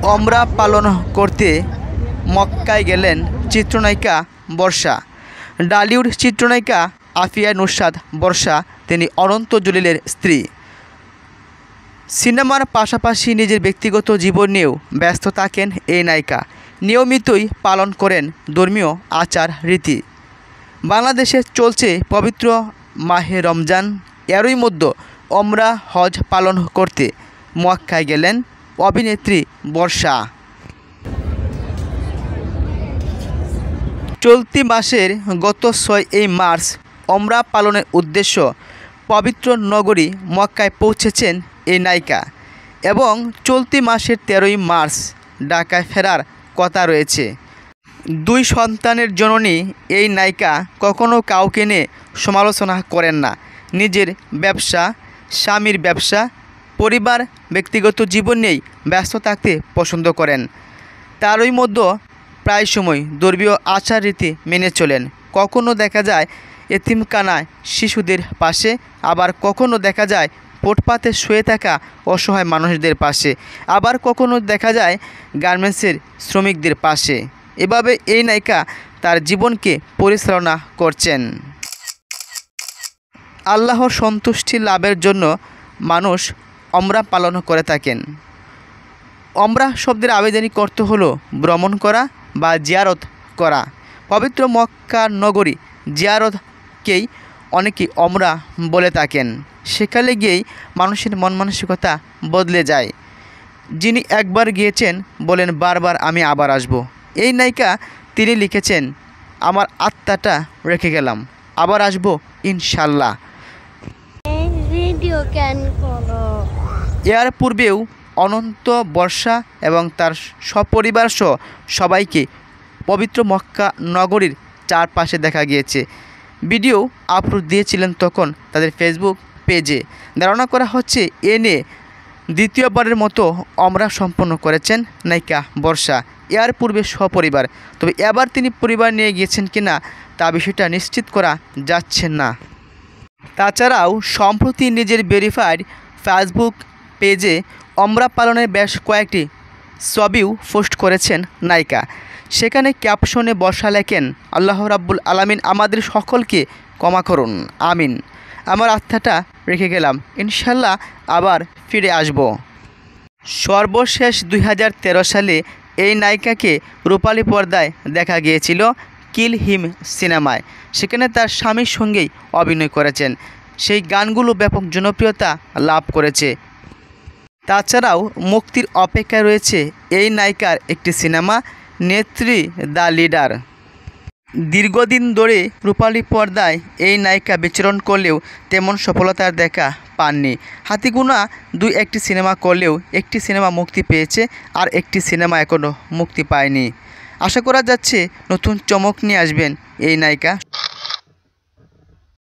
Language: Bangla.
ওমরা পালন করতে মক্কায় গেলেন চিত্রনায়িকা বর্ষা। ডালিউড চিত্রনায়িকা আফিয়া নুসরাত বর্ষা, তিনি অনন্ত জলিলের স্ত্রী। সিনেমার পাশাপাশি নিজের ব্যক্তিগত জীবন নিয়েও ব্যস্ত থাকেন এই নায়িকা। নিয়মিতই পালন করেন ধর্মীয় আচার রীতি। বাংলাদেশে চলছে পবিত্র মাহে রমজান, এরই মধ্যে ওমরা হজ পালন করতে মক্কায় গেলেন অভিনেত্রী বর্ষা। চলতি মাসের গত 6 মার্চ ওমরা পালনের উদ্দেশ্য পবিত্র নগরী মক্কায় পৌঁছেছেন এই নায়িকা এবং চলতি মাসের 13 মার্চ ঢাকায় ফেরার কথা রয়েছে। 2 সন্তানের জননী এই নায়িকা কখনো কাউকে নিয়ে সমালোচনা করেন না। নিজের ব্যবসা, স্বামীর ব্যবসা, পরিবার, ব্যক্তিগত জীবন নিয়েই ব্যস্ত থাকতে পছন্দ করেন। তারই মধ্যে প্রায় সময় ধর্মীয় আচার রীতি মেনে চলেন। কখনো দেখা যায় এতিমখানায় শিশুদের পাশে, আবার কখনো দেখা যায় ফুটপাতে শুয়ে থাকা অসহায় মানুষদের পাশে, আবার কখনো দেখা যায় গার্মেন্টসের শ্রমিকদের পাশে। এভাবে এই নায়িকা তার জীবনকে পরিচালনা করছেন। আল্লাহর সন্তুষ্টি লাভের জন্য মানুষ ওমরা পালন করে থাকেন। ওমরা শব্দের আবেদনিক অর্থ হলো ভ্রমণ করা বা জিয়ারত করা। পবিত্র মক্কা নগরী জিয়ারতকেই অনেকেই ওমরা বলে থাকেন। সেখানে গিয়েই মানুষের মন মানসিকতা বদলে যায়। যিনি একবার গিয়েছেন বলেন বারবার আমি আবার আসব। এই নায়িকা তিনি লিখেছেন, আমার আত্মাটা রেখে গেলাম, আবার আসব ইনশাল্লাহ। এর পূর্বেও অনন্ত বর্ষা এবং তার সপরিবার সহ সবাইকে পবিত্র মক্কা নগরীর চারপাশে দেখা গিয়েছে। ভিডিও আপলোড দিয়েছিলেন তখন তাদের ফেসবুক পেজে। ধারণা করা হচ্ছে এ নিয়ে দ্বিতীয়বারের মতো ওমরা সম্পন্ন করেছেন নায়িকা বর্ষা। এর পূর্বে সপরিবার, তবে এবার তিনি পরিবার নিয়ে গিয়েছেন কিনা তা বিষয়টা নিশ্চিত করা যাচ্ছে না। তাছাড়াও সম্প্রতি নিজের ভেরিফাইড ফেসবুক পেজে ওমরা পালনের বেশ কয়েকটি ছবিও পোস্ট করেছেন নায়িকা। সেখানে ক্যাপশনে বর্ষা লেখেন, আল্লাহ রাব্বুল আলামিন আমাদের সকলকে ক্ষমা করুন, আমিন। আমার আত্মাটা রেখে গেলাম, ইনশাল্লাহ আবার ফিরে আসব। সর্বশেষ 2013 সালে এই নায়িকাকে রূপালী পর্দায় দেখা গিয়েছিল কিল হিম সিনেমায়। সেখানে তার স্বামীর সঙ্গেই অভিনয় করেছেন। সেই গানগুলো ব্যাপক জনপ্রিয়তা লাভ করেছে। তাছাড়াও মুক্তির অপেক্ষায় রয়েছে এই নায়িকার একটি সিনেমা নেত্রী দ্য লিডার। দীর্ঘদিন ধরে রূপালী পর্দায় এই নায়িকা বিচরণ করলেও তেমন সফলতার দেখা পাননি। হাতিগোনা 2-1টি সিনেমা করলেও একটি সিনেমা মুক্তি পেয়েছে, আর একটি সিনেমা এখনও মুক্তি পায়নি। আশা করা যাচ্ছে নতুন চমক নিয়ে আসবেন এই নায়িকা।